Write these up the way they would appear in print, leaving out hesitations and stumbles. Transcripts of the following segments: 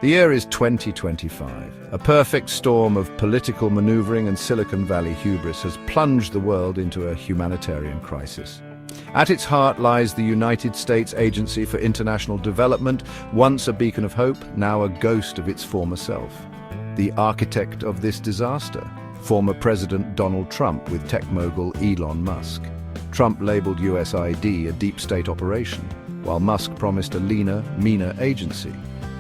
The year is 2025. A perfect storm of political maneuvering and Silicon Valley hubris has plunged the world into a humanitarian crisis. At its heart lies the United States Agency for International Development, once a beacon of hope, now a ghost of its former self. The architect of this disaster, former President Donald Trump with tech mogul Elon Musk. Trump labeled USAID a deep state operation, while Musk promised a leaner, meaner agency.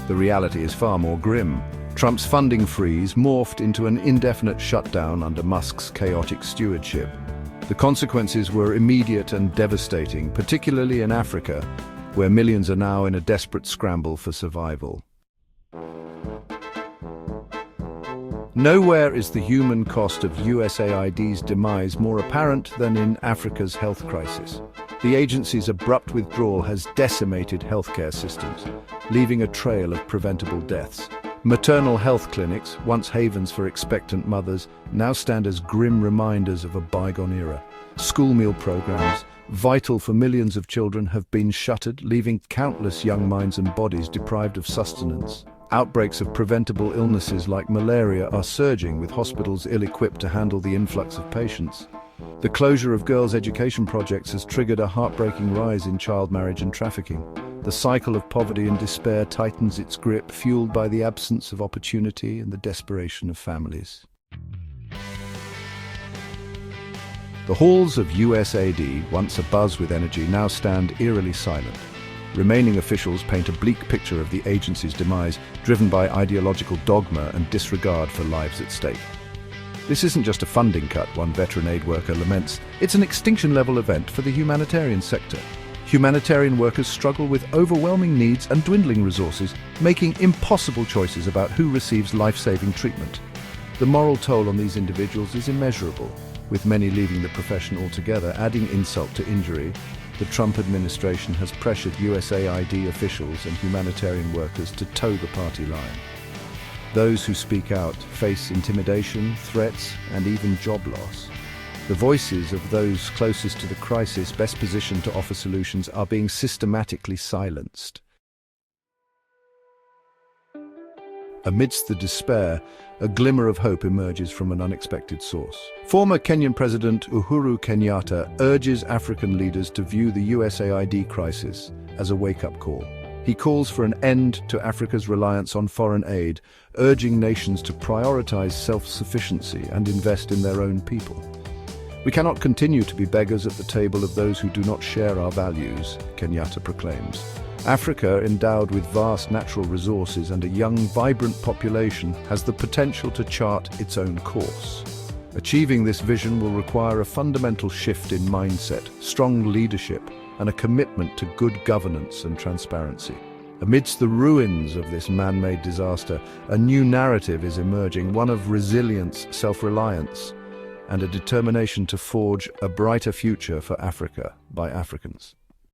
The reality is far more grim. Trump's funding freeze morphed into an indefinite shutdown under Musk's chaotic stewardship. The consequences were immediate and devastating, particularly in Africa, where millions are now in a desperate scramble for survival. Nowhere is the human cost of USAID's demise more apparent than in Africa's health crisis. The agency's abrupt withdrawal has decimated healthcare systems, leaving a trail of preventable deaths. Maternal health clinics, once havens for expectant mothers, now stand as grim reminders of a bygone era. School meal programs, vital for millions of children, have been shuttered, leaving countless young minds and bodies deprived of sustenance. Outbreaks of preventable illnesses like malaria are surging, with hospitals ill-equipped to handle the influx of patients. The closure of girls' education projects has triggered a heartbreaking rise in child marriage and trafficking. The cycle of poverty and despair tightens its grip, fueled by the absence of opportunity and the desperation of families. The halls of USAID, once abuzz with energy, now stand eerily silent. Remaining officials paint a bleak picture of the agency's demise, driven by ideological dogma and disregard for lives at stake. This isn't just a funding cut, one veteran aid worker laments. It's an extinction-level event for the humanitarian sector. Humanitarian workers struggle with overwhelming needs and dwindling resources, making impossible choices about who receives life-saving treatment. The moral toll on these individuals is immeasurable, with many leaving the profession altogether. Adding insult to injury, the Trump administration has pressured USAID officials and humanitarian workers to toe the party line. Those who speak out face intimidation, threats, and even job loss. The voices of those closest to the crisis, best positioned to offer solutions, are being systematically silenced. Amidst the despair, a glimmer of hope emerges from an unexpected source. Former Kenyan President Uhuru Kenyatta urges African leaders to view the USAID crisis as a wake-up call. He calls for an end to Africa's reliance on foreign aid, urging nations to prioritize self-sufficiency and invest in their own people. We cannot continue to be beggars at the table of those who do not share our values, Kenyatta proclaims. Africa, endowed with vast natural resources and a young, vibrant population, has the potential to chart its own course. Achieving this vision will require a fundamental shift in mindset, strong leadership, and a commitment to good governance and transparency. Amidst the ruins of this man-made disaster, a new narrative is emerging, one of resilience, self-reliance, and a determination to forge a brighter future for Africa by Africans.